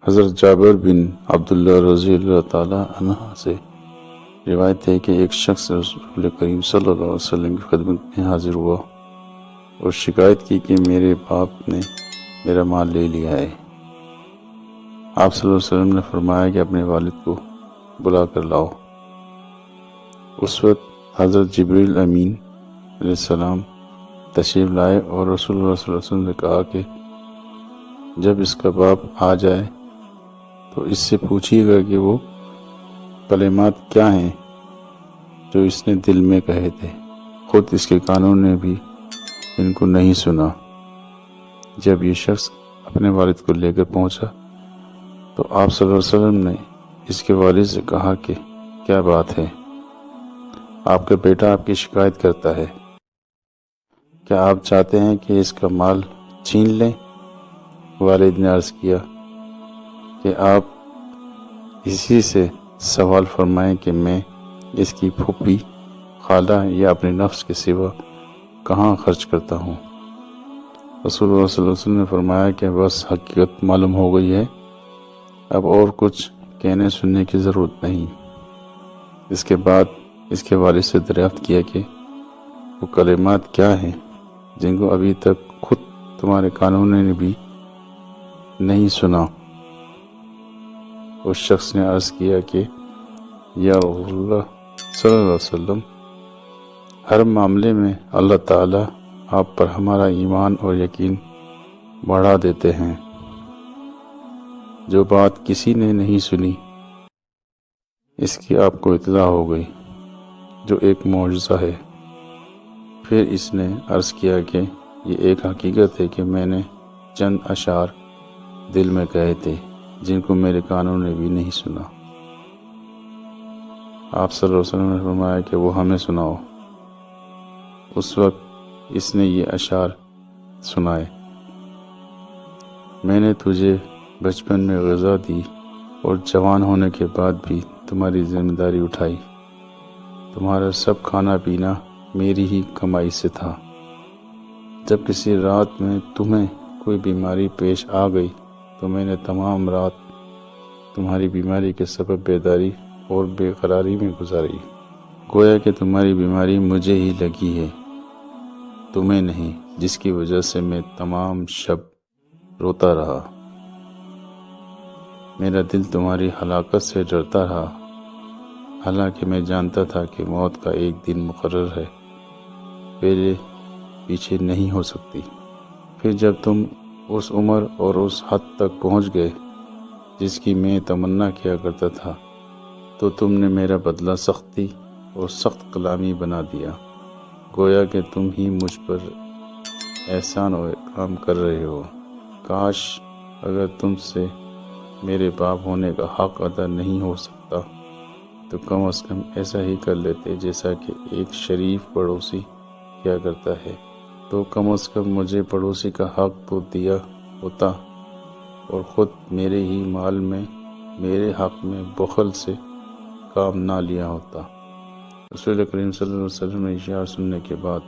حضرت جابر بن عبداللہ رضی اللہ تعالیٰ عنہ سے روایت ہے کہ ایک شخص رسول کریم صلی اللہ علیہ وسلم کی خدمت میں حاضر ہوا اور شکایت کی کہ میرے باپ نے میرا مال لے لیا ہے۔ آپ صلی اللہ علیہ وسلم نے فرمایا کہ اپنے والد کو بلا کر لاؤ۔ اس وقت حضرت جبریل امین علیہ السلام تشریف لائے اور رسول اللہ صلی اللہ علیہ وسلم نے کہا کہ جب اس کا باپ آ جائے تو اس سے پوچھیے گا کہ وہ کلمات کیا ہیں جو اس نے دل میں کہے تھے، خود اس کے کانوں نے بھی ان کو نہیں سنا۔ جب یہ شخص اپنے والد کو لے کر پہنچا تو آپ صلی اللہ علیہ وسلم نے اس کے والد سے کہا کہ کیا بات ہے؟ آپ کا بیٹا آپ کی شکایت کرتا ہے، کیا آپ چاہتے ہیں کہ اس کا مال چھین لیں؟ والد نے عرض کیا کہ آپ اسی سے سوال فرمائیں کہ میں اس کی پھوپھی، خالہ یا اپنے نفس کے سوا کہاں خرچ کرتا ہوں۔ رسول اللہ صلی اللہ علیہ وسلم نے فرمایا کہ بس حقیقت معلوم ہو گئی ہے، اب اور کچھ کہنے سننے کی ضرورت نہیں۔ اس کے بعد اس کے والد سے دریافت کیا کہ وہ کلمات کیا ہیں جن کو ابھی تک خود تمہارے کانوں نے بھی نہیں سنا۔ اس شخص نے عرض کیا کہ یا رسول اللہ صلی اللہ علیہ وسلم، ہر معاملے میں اللہ تعالیٰ آپ پر ہمارا ایمان اور یقین بڑھا دیتے ہیں۔ جو بات کسی نے نہیں سنی اس کی آپ کو اطلاع ہو گئی، جو ایک معجزہ ہے۔ پھر اس نے عرض کیا کہ یہ ایک حقیقت ہے کہ میں نے چند اشعار دل میں کہے تھے جن کو میرے کانوں نے بھی نہیں سنا۔ آپ صلی اللہ علیہ وسلم نے فرمایا کہ وہ ہمیں سناؤ۔ اس وقت اس نے یہ اشعار سنائے: میں نے تجھے بچپن میں غذا دی اور جوان ہونے کے بعد بھی تمہاری ذمہ داری اٹھائی۔ تمہارا سب کھانا پینا میری ہی کمائی سے تھا۔ جب کسی رات میں تمہیں کوئی بیماری پیش آ گئی تو میں نے تمام رات تمہاری بیماری کے سبب بیداری اور بے قراری میں گزاری، گویا کہ تمہاری بیماری مجھے ہی لگی ہے، تمہیں نہیں، جس کی وجہ سے میں تمام شب روتا رہا۔ میرا دل تمہاری ہلاکت سے ڈرتا رہا، حالانکہ میں جانتا تھا کہ موت کا ایک دن مقرر ہے، میرے پیچھے نہیں ہو سکتی۔ پھر جب تم اس عمر اور اس حد تک پہنچ گئے جس کی میں تمنا کیا کرتا تھا تو تم نے میرا بدلہ سختی اور سخت کلامی بنا دیا، گویا کہ تم ہی مجھ پر احسان و اکرام کر رہے ہو۔ کاش اگر تم سے میرے باپ ہونے کا حق ادا نہیں ہو سکتا تو کم از کم ایسا ہی کر لیتے جیسا کہ ایک شریف پڑوسی کیا کرتا ہے، تو کم از کم مجھے پڑوسی کا حق تو دیا ہوتا اور خود میرے ہی مال میں میرے حق میں بخل سے کام نہ لیا ہوتا۔ رسول کریم صلی اللہ علیہ وسلم نے اشعار سننے کے بعد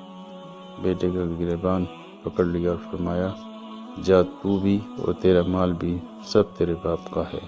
بیٹے کا گریبان پکڑ لیا اور فرمایا، جا تو بھی اور تیرا مال بھی سب تیرے باپ کا ہے۔